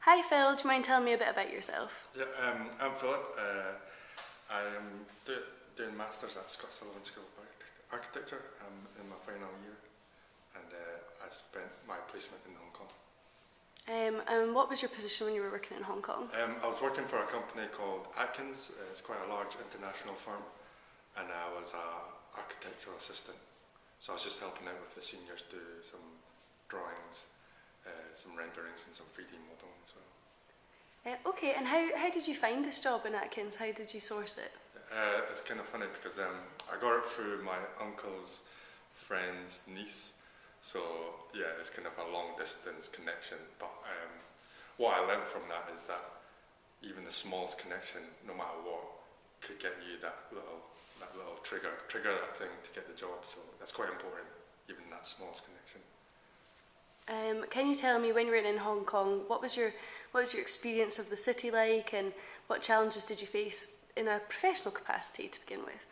Hi Phil, do you mind telling me a bit about yourself? Yeah, I'm Philip. I am doing masters at Scott Sullivan School of Architecture. I'm in my final year, and I spent my placement in Hong Kong. And what was your position when you were working in Hong Kong? I was working for a company called Atkins. It's quite a large international firm, and I was an architectural assistant. So I was just helping out with the seniors do some drawings, some renderings, and some 3D modeling as well. Okay, and how did you find this job in Atkins? How did you source it? It's kind of funny because I got it through my uncle's friend's niece. So yeah, it's kind of a long distance connection. But what I learned from that is that even the smallest connection, no matter what, could get you that little trigger that thing to get the job. So that's quite important, even that smallest connection. Can you tell me, when you were in Hong Kong, what was your experience of the city like, and what challenges did you face in a professional capacity to begin with?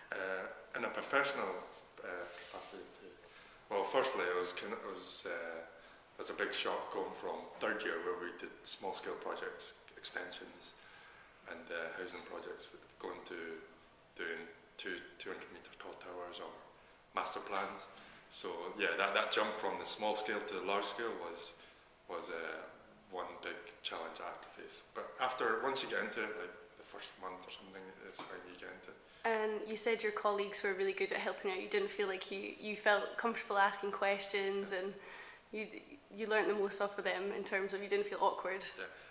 In a professional capacity, well, firstly, it was a big shock going from third year, where we did small scale projects, extensions, and housing projects, going to doing 200-meter tall towers or master plans. So yeah, that jump from the small scale to the large scale was one big challenge I had to face. But once you get into it, like the first month or something, it's fine, you get into it. And you said your colleagues were really good at helping out. You didn't feel like you felt comfortable asking questions, and you learnt the most off of them in terms of you didn't feel awkward.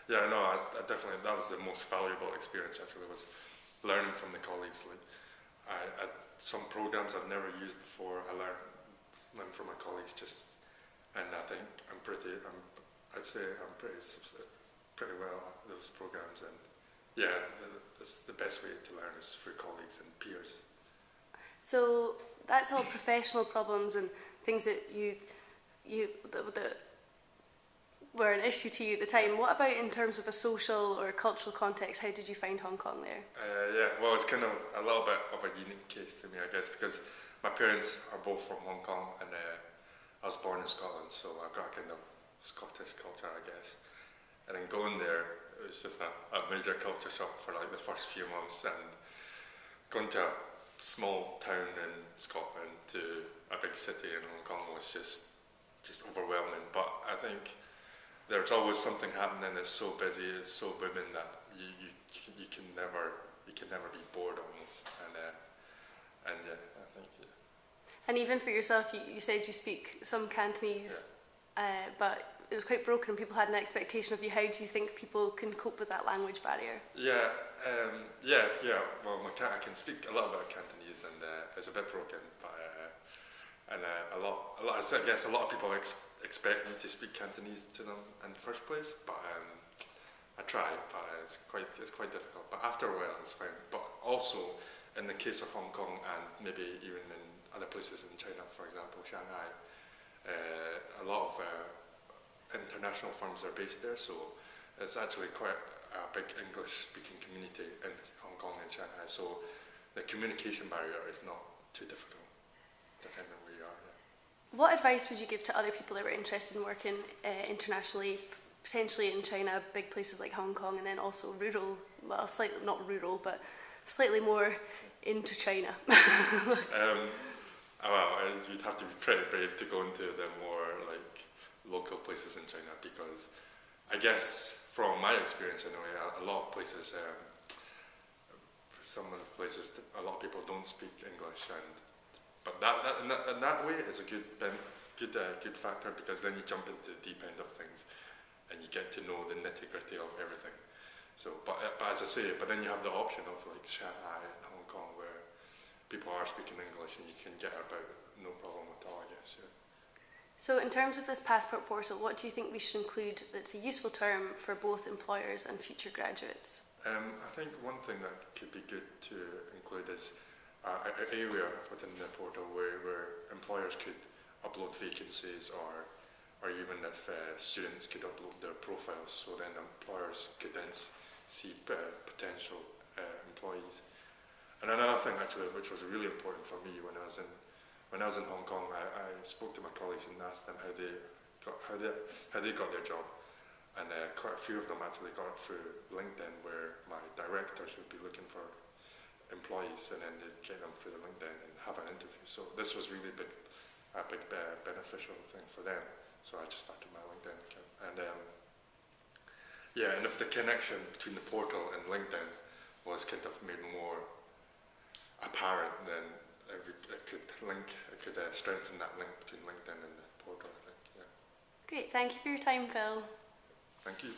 Yeah, no, I definitely, that was the most valuable experience actually, was learning from the colleagues. Like I some programs I've never used before, I learned from my colleagues, and I think I'd say I'm pretty well at those programs, and yeah, the best way to learn is through colleagues and peers. So that's all professional problems and things that that were an issue to you at the time. What about in terms of a social or cultural context? How did you find Hong Kong there? Yeah, well, it's kind of a little bit of a unique case to me, I guess, because my parents are both from Hong Kong, and I was born in Scotland, so I've got a kind of Scottish culture, I guess. And then going there, it was just a major culture shock for like the first few months, and going to a small town in Scotland to a big city in Hong Kong was just overwhelming. But I think there's always something happening. It's so busy, it's so booming that you can never be bored almost. And yeah, I think. Yeah. And even for yourself, you said you speak some Cantonese, but it was quite broken. People had an expectation of you. How do you think people can cope with that language barrier? Yeah. Well, I can speak a little bit of Cantonese, and it's a bit broken, but I guess a lot of people expect me to speak Cantonese to them in the first place, but I try, but it's quite difficult. But after a while, it's fine. But also, in the case of Hong Kong, and maybe even in other places in China, for example, Shanghai, a lot of international firms are based there, so it's actually quite a big English-speaking community in Hong Kong and Shanghai, so the communication barrier is not too difficult, depending on where you are. Yeah. What advice would you give to other people that were interested in working internationally, potentially in China, big places like Hong Kong, and then also rural, well, slightly not rural, but slightly more into China? Well, you'd have to be pretty brave to go into the more like local places in China, because I guess from my experience anyway, a lot of places, some of the places, a lot of people don't speak English, but in that way is a good factor, because then you jump into the deep end of things and you get to know the nitty-gritty of everything. So, but as I say, but then you have the option of like Shanghai and Hong Kong, where people are speaking English and you can get about no problem at all, I guess. Yeah. So in terms of this passport portal, what do you think we should include that's a useful term for both employers and future graduates? I think one thing that could be good to include is an area within the portal where employers could upload vacancies, or even if students could upload their profiles, so then employers could then see potential employees. And another thing actually, which was really important for me when I was in Hong Kong, I spoke to my colleagues and asked them how they got their job, and quite a few of them actually got it through LinkedIn, where my directors would be looking for employees, and then they'd get them through the LinkedIn and have an interview. So this was really a big beneficial thing for them. So I just started my LinkedIn account, and yeah, and if the connection between the portal and LinkedIn was kind of made more apparent, then it could strengthen that link between LinkedIn and the portal, I think. Yeah. Great, thank you for your time, Phil. Thank you.